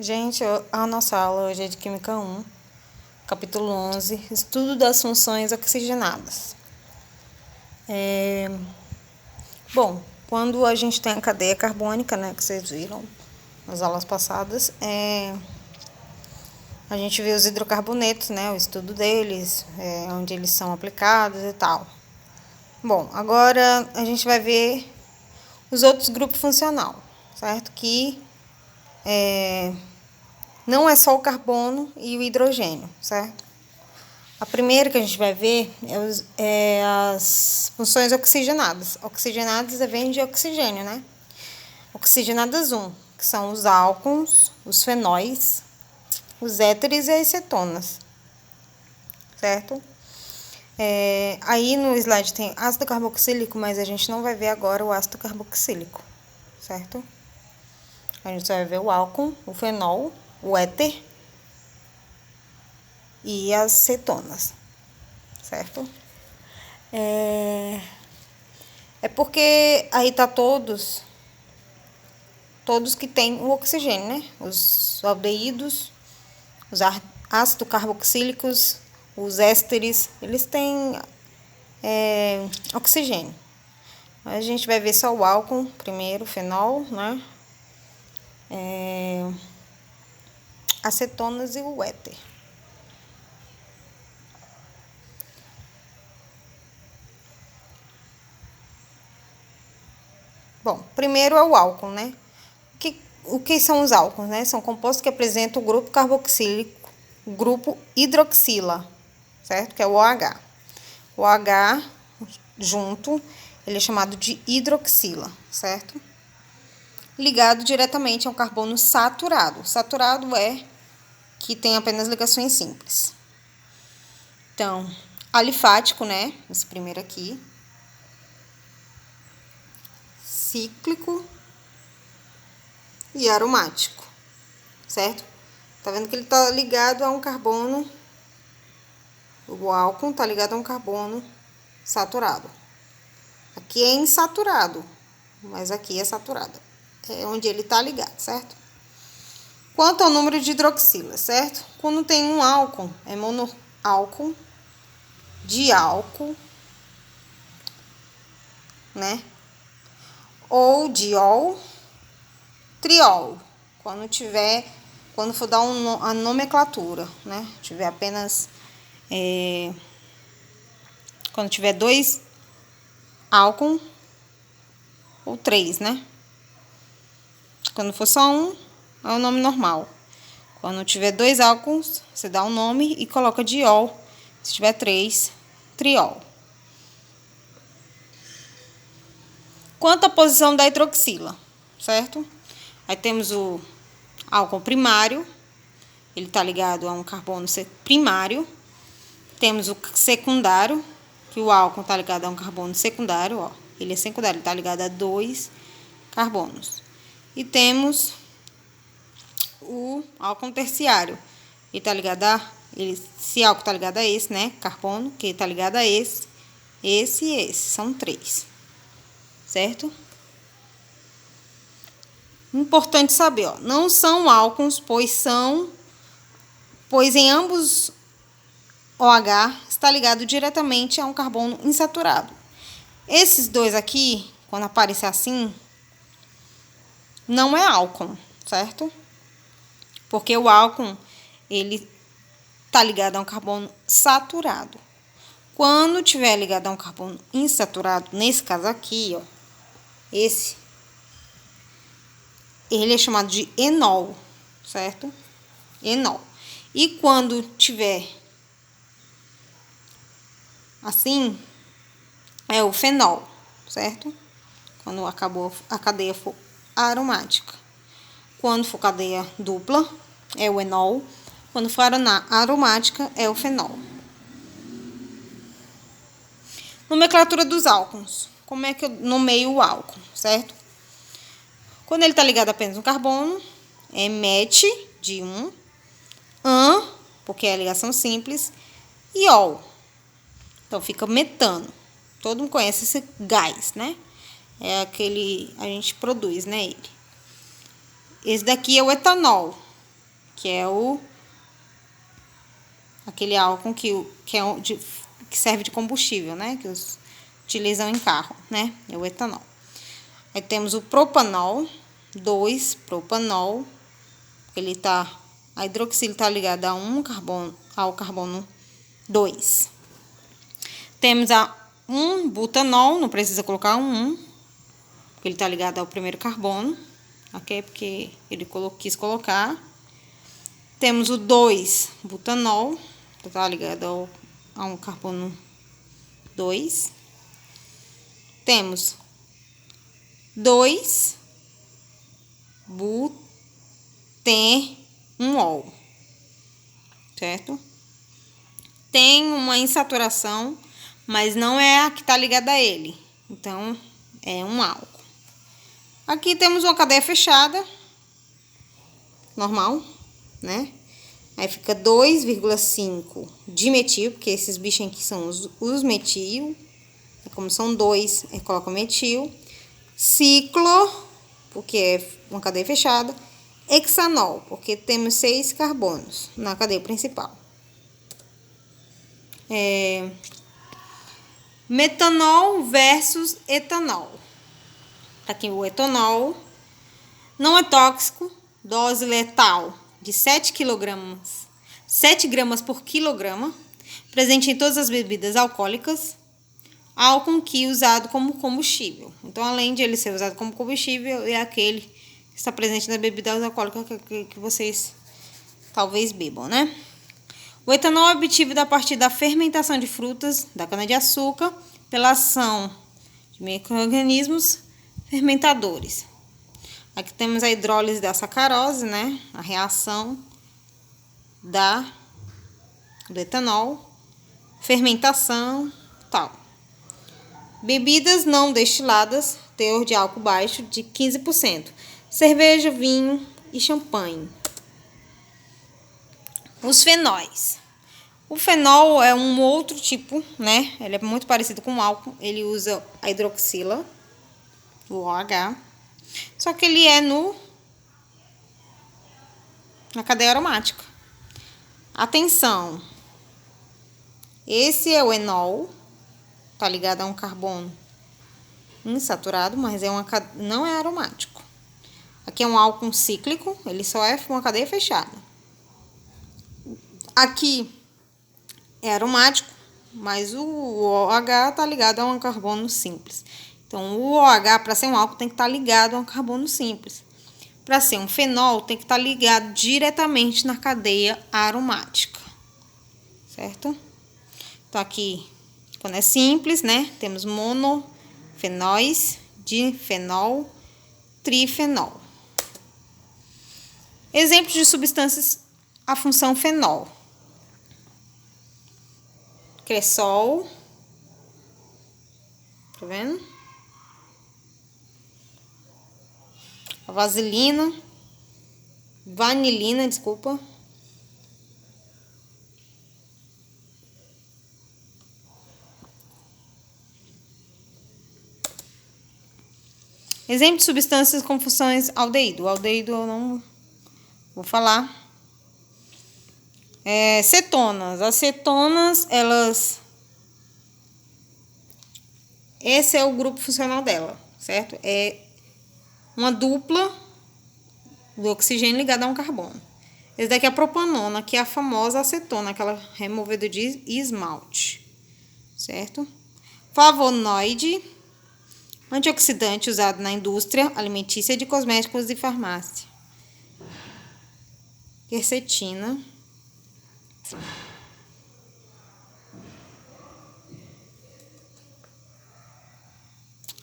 Gente, a nossa aula hoje é de Química 1, capítulo 11, estudo das funções oxigenadas. Bom, quando a gente tem a cadeia carbônica, né, que vocês viram nas aulas passadas, a gente vê os hidrocarbonetos, né, o estudo deles, onde eles são aplicados e tal. Bom, agora a gente vai ver os outros grupos funcional, certo? Que não é só o carbono e o hidrogênio, certo? A primeira que a gente vai ver é as funções oxigenadas. Oxigenadas vem de oxigênio, né? Oxigenadas 1, que são os álcools, os fenóis, os éteres e as cetonas, certo? Aí no slide tem ácido carboxílico, mas a gente não vai ver agora o ácido carboxílico, certo? A gente só vai ver o álcool, o fenol, o éter e as cetonas, certo? É porque aí tá todos que tem o oxigênio, né? Os aldeídos, os ácidos carboxílicos, os ésteres, eles têm oxigênio. A gente vai ver só o álcool primeiro, o fenol, né? Acetonas e o éter. Bom, primeiro é o álcool, né? O que são os álcools, né? São compostos que apresentam o grupo carboxílico, o grupo hidroxila, certo? Que é o OH. O OH junto, ele é chamado de hidroxila, certo? Ligado diretamente a um carbono saturado. Saturado é que tem apenas ligações simples. Então, alifático, né? Esse primeiro aqui. Cíclico e aromático, certo? Tá vendo que ele tá ligado a um carbono, o álcool tá ligado a um carbono saturado. Aqui é insaturado, mas aqui é saturado. É onde ele tá ligado, certo? Quanto ao número de hidroxilas, certo? Quando tem um álcool, é monoálcool, diálcool, né? Ou diol, triol. Quando for dar a nomenclatura, né? Tiver apenas quando tiver 2 álcool ou 3, né? Quando for só um, é o nome normal. Quando tiver 2 álcools, você dá um nome e coloca diol. Se tiver 3, triol. Quanto à posição da hidroxila, certo? Aí temos o álcool primário, ele está ligado a um carbono primário. Temos o secundário, que o álcool está ligado a um carbono secundário, ó. Ele é secundário, ele está ligado a 2 carbonos. E temos o álcool terciário, ele está ligado esse álcool está ligado a esse, né? Carbono, que está ligado a esse e esse. São 3, certo? Importante saber, ó, não são álcools, pois em ambos OH está ligado diretamente a um carbono insaturado. Esses dois aqui, quando aparecer assim, não é álcool, certo? Porque o álcool, ele está ligado a um carbono saturado. Quando tiver ligado a um carbono insaturado, nesse caso aqui, ó, ele é chamado de enol, certo? Enol. E quando tiver assim, é o fenol, certo? Quando acabou a cadeia for aromática. Quando for cadeia dupla, é o enol. Quando for aromática, é o fenol. Nomenclatura dos álcools. Como é que eu nomeio o álcool, certo? Quando ele está ligado apenas no carbono, é met, de 1, an, porque é a ligação simples, e ol. Então, fica metano. Todo mundo conhece esse gás, né? É aquele, a gente produz, né, ele. Esse daqui é o etanol. que é aquele álcool que serve de combustível, né? Que os utilizam em carro, né? É o etanol. Aí temos o propanol, 2-propanol, a hidroxila está ligada ao carbono 2. Temos a 1-butanol, não precisa colocar porque ele está ligado ao primeiro carbono, ok? Porque ele quis colocar. Temos o 2-butanol, que está ligado a um carbono 2. Temos 2-butenol, certo? Tem uma insaturação, mas não é a que está ligada a ele. Então, é um álcool. Aqui temos uma cadeia fechada, normal, né? Aí fica 2,5 dimetil, porque esses bichos aqui são os metil. Como são 2, coloca metil. Ciclo, porque é uma cadeia fechada. Hexanol, porque temos 6 carbonos na cadeia principal. Metanol versus etanol. Aqui o etanol não é tóxico, dose letal de 7 gramas por quilograma, presente em todas as bebidas alcoólicas, álcool que é usado como combustível. Então, além de ele ser usado como combustível, é aquele que está presente nas bebidas alcoólicas que vocês talvez bebam, né? O etanol é obtido a partir da fermentação de frutas, da cana-de-açúcar, pela ação de micro-organismos fermentadores. Aqui temos a hidrólise da sacarose, né? A reação do etanol, fermentação, tal. Bebidas não destiladas, teor de álcool baixo de 15%. Cerveja, vinho e champanhe. Os fenóis. O fenol é um outro tipo, né? Ele é muito parecido com o álcool. Ele usa a hidroxila, o OH. Só que ele é na cadeia aromática. Atenção! Esse é o enol. Tá ligado a um carbono insaturado, mas não é aromático. Aqui é um álcool cíclico, ele só é uma cadeia fechada. Aqui é aromático, mas o OH tá ligado a um carbono simples. Então, o OH, para ser um álcool, tem que estar ligado a um carbono simples. Para ser um fenol, tem que estar ligado diretamente na cadeia aromática. Certo? Então, aqui, quando é simples, né? Temos monofenóis, difenol, trifenol. Exemplos de substâncias a função fenol. Cresol. Tá vendo? A vanilina, desculpa. Exemplo de substâncias com funções aldeído. O aldeído eu não vou falar. Cetonas. As cetonas, esse é o grupo funcional dela, certo? É uma dupla do oxigênio ligada a um carbono. Esse daqui é a propanona, que é a famosa acetona, aquela removedora de esmalte, certo? Flavonoide, antioxidante usado na indústria alimentícia, de cosméticos e farmácia. Quercetina.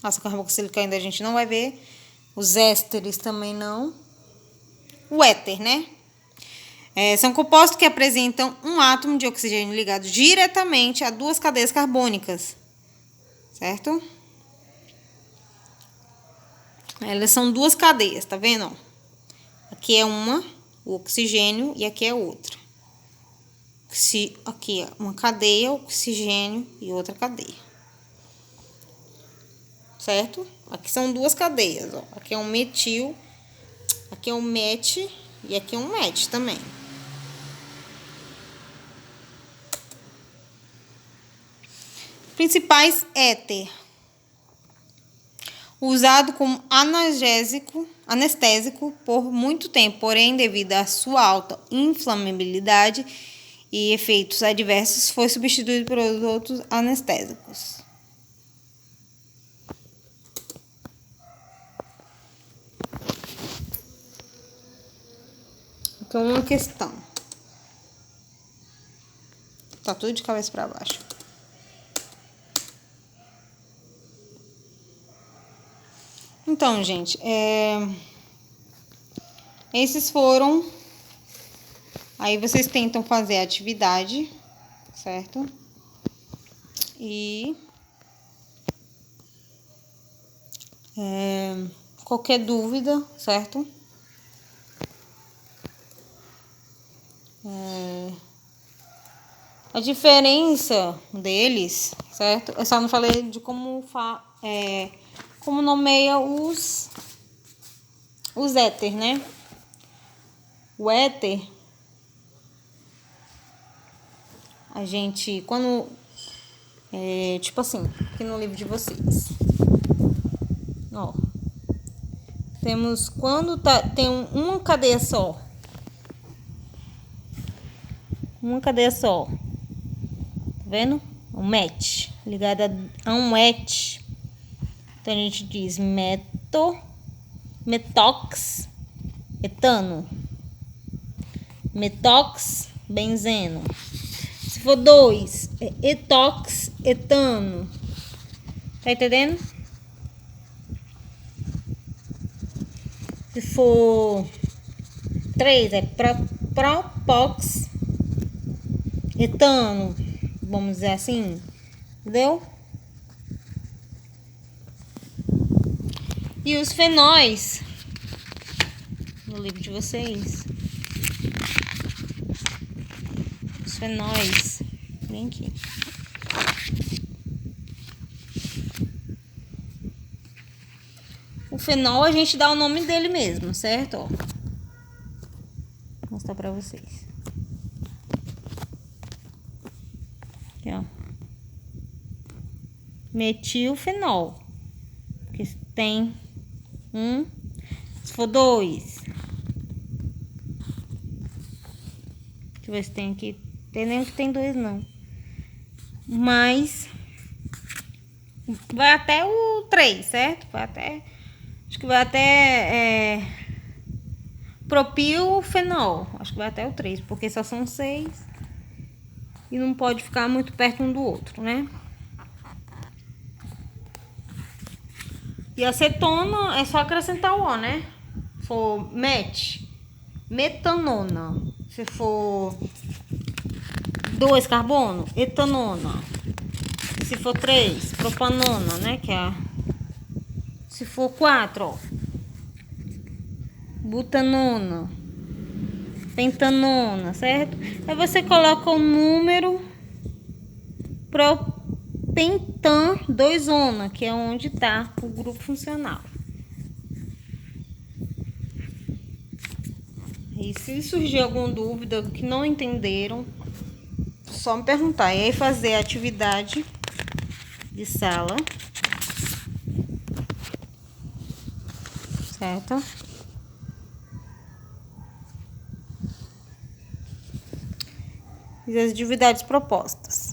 Nossa, carboxílica ainda a gente não vai ver. Os ésteres também não. O éter, né? São compostos que apresentam um átomo de oxigênio ligado diretamente a duas cadeias carbônicas. Certo? Elas são duas cadeias, tá vendo? Aqui é uma, o oxigênio, e aqui é outra. Aqui é uma cadeia, oxigênio e outra cadeia. Certo? Aqui são duas cadeias, ó. Aqui é um metil, aqui é um met, E aqui um match também. Principais éter. Usado como anestésico por muito tempo, porém, devido à sua alta inflamabilidade e efeitos adversos, foi substituído por outros anestésicos. Então, uma questão. Tá tudo de cabeça para baixo. Então, gente, esses foram. Aí vocês tentam fazer a atividade, certo? E qualquer dúvida, certo? A diferença deles, certo? Eu só não falei de como nomeia os éter, né? O éter, a gente, quando... tipo assim, aqui no livro de vocês. Ó. Temos quando tem uma cadeia só. Uma cadeia só. Tá vendo? Um match. Ligado a um match. Então a gente diz metox, etano. Metox, benzeno. Se for 2, é etox, etano. Tá entendendo? Se for 3, é propox, etano. Vamos dizer assim. Entendeu? E os fenóis, no livro de vocês. Os fenóis. Vem aqui. O fenol a gente dá o nome dele mesmo, certo? Ó. Vou mostrar pra vocês. Aqui, ó. Metilfenol. Porque tem um. Se for 2. Deixa eu ver se tem aqui. Tem nem que tem 2, não. Mas vai até o 3, certo? Vai até... Acho que vai até propilfenol. Acho que vai até o 3, porque só são 6. E não pode ficar muito perto um do outro, né? E acetona é só acrescentar o O, né? Se for metanona. Se for 2 carbono, etanona. Se for 3, propanona, né? Que é se for 4, ó, butanona, pentanona, certo? Aí você coloca o número propentan 2-ona, que é onde está o grupo funcional. E se surgir alguma dúvida que não entenderam, só me perguntar. E aí fazer a atividade de sala. Certo? E as atividades propostas.